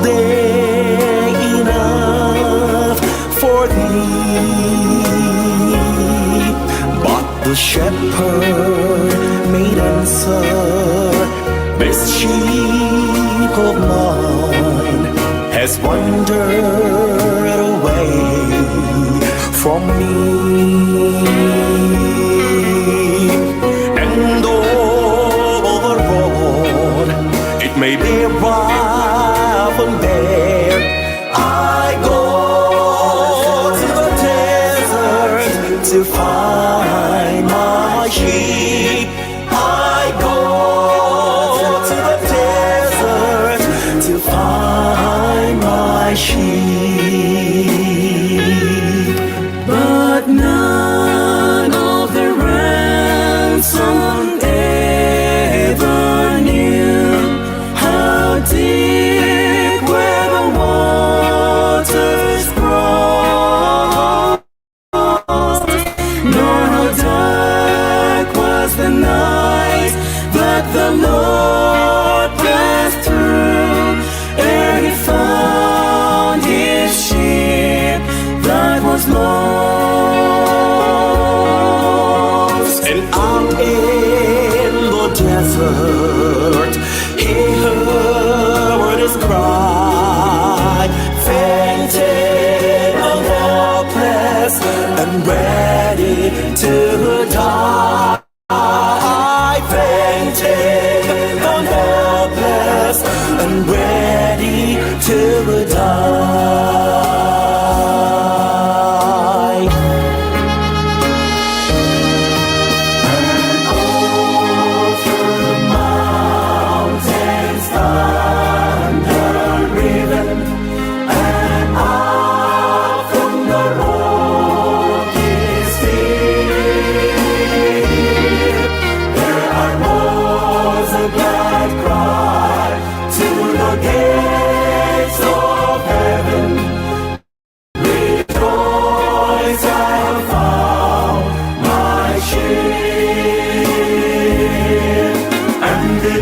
day enough for thee? But the shepherd made answer, this sheep of mine has wandered away from me. And over the road it may be rough and bare, I go to the desert to find my sheep. I go to the desert to find my sheep. But none of the ransomed ever knew how deep were the waters crossed, nor how dark was the night that the Lord passed through, ere he found his sheep that was lost. And out in the desert he heard his cry, fainted and helpless and ready to die. Fainted and helpless and ready to die. And all through the mountains thunder riven, and out from the rocky steep there arose a glad cry to the gates of heaven. Rejoice, I have found my sheep. And the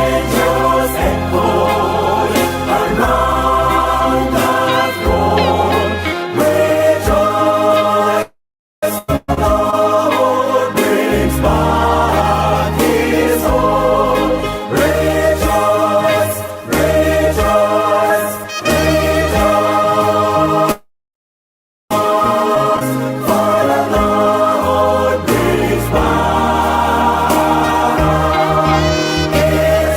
angels echoed around the throne. Rejoice, the Lord brings back his own. Rejoice, rejoice, rejoice, for the Lord brings back his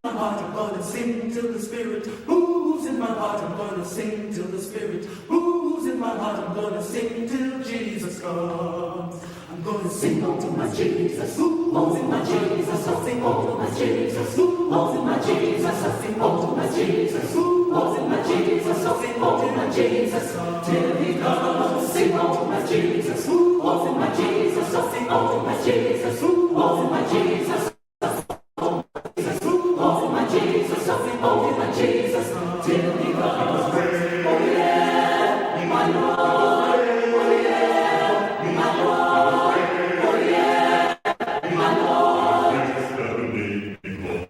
I'm gonna sing till the Spirit moves in my heart. I'm gonna sing till the Spirit moves in my heart. I'm gonna sing till Jesus comes. I'm gonna sing on to my Jesus, who moves in my Jesus. I'll sing on to my Jesus, who moves in my Jesus. I'll sing on to my Jesus, who moves in my Jesus. I'll sing on to my Jesus till he comes. Sing on to my Jesus, who moves in my Jesus. I'll sing on to my Jesus, who moves in my Jesus. Jesus, till he comes. Oh yeah, my Lord. Oh yeah, my Lord. Oh yeah, my Lord.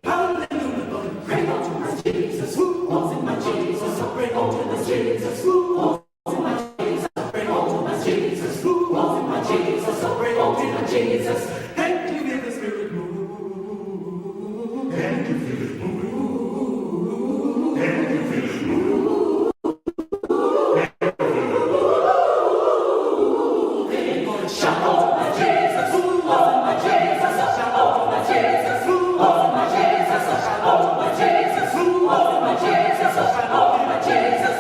Hallelujah. Bring on to my Jesus. Who walks in my Jesus? So bring on to my Jesus. Who walks in my Jesus? Bring on to my Jesus. Who walks in my Jesus? So bring on to my Jesus. Thank you, feel the Spirit move. Thank you, feel it move. Jesus,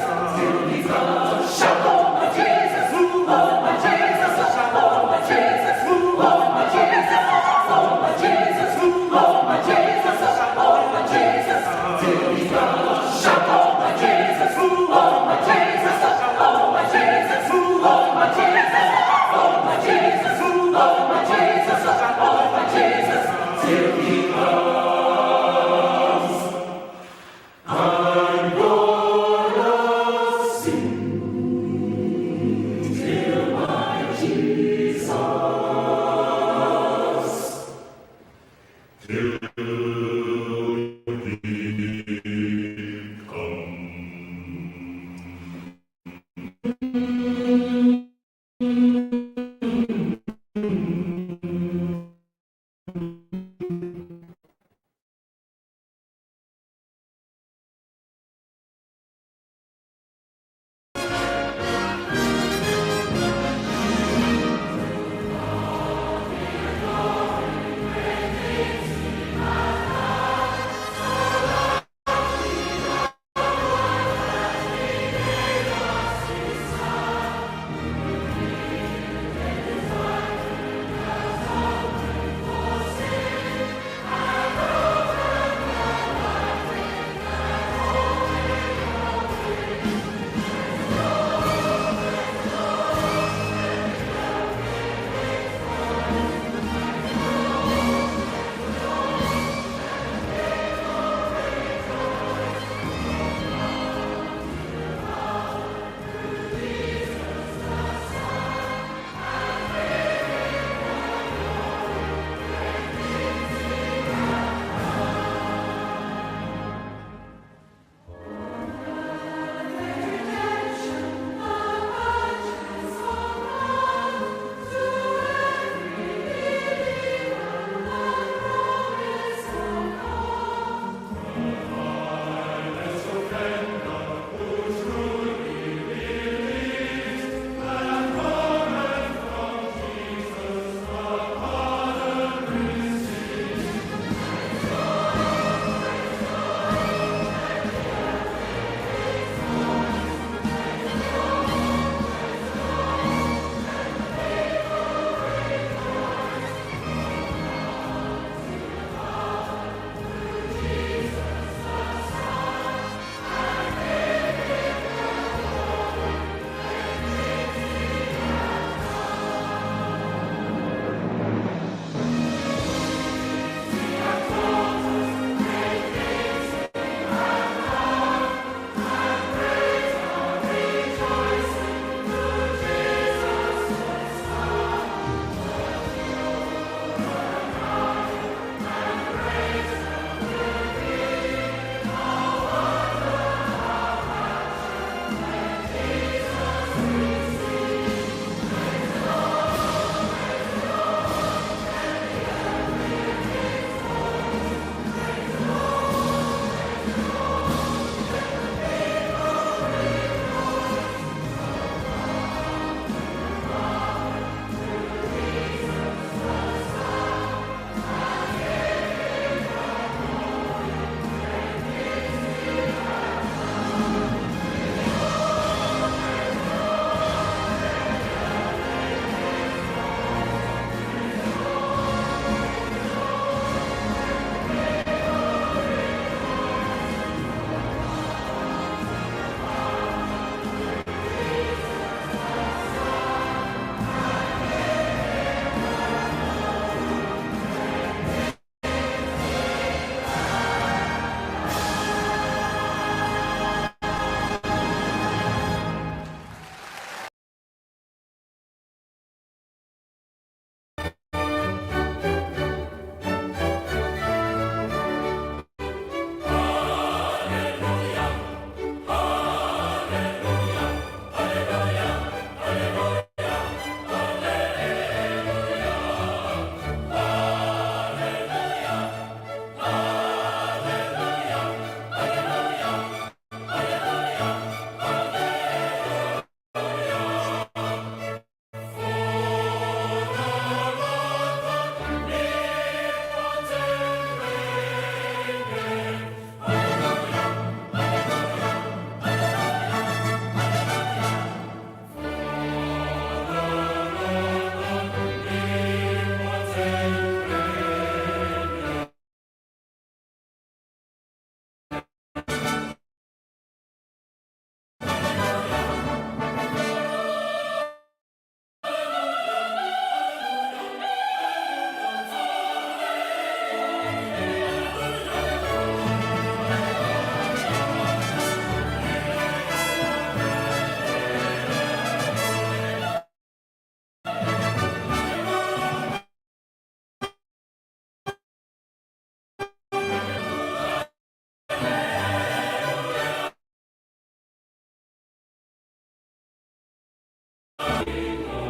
Mmino.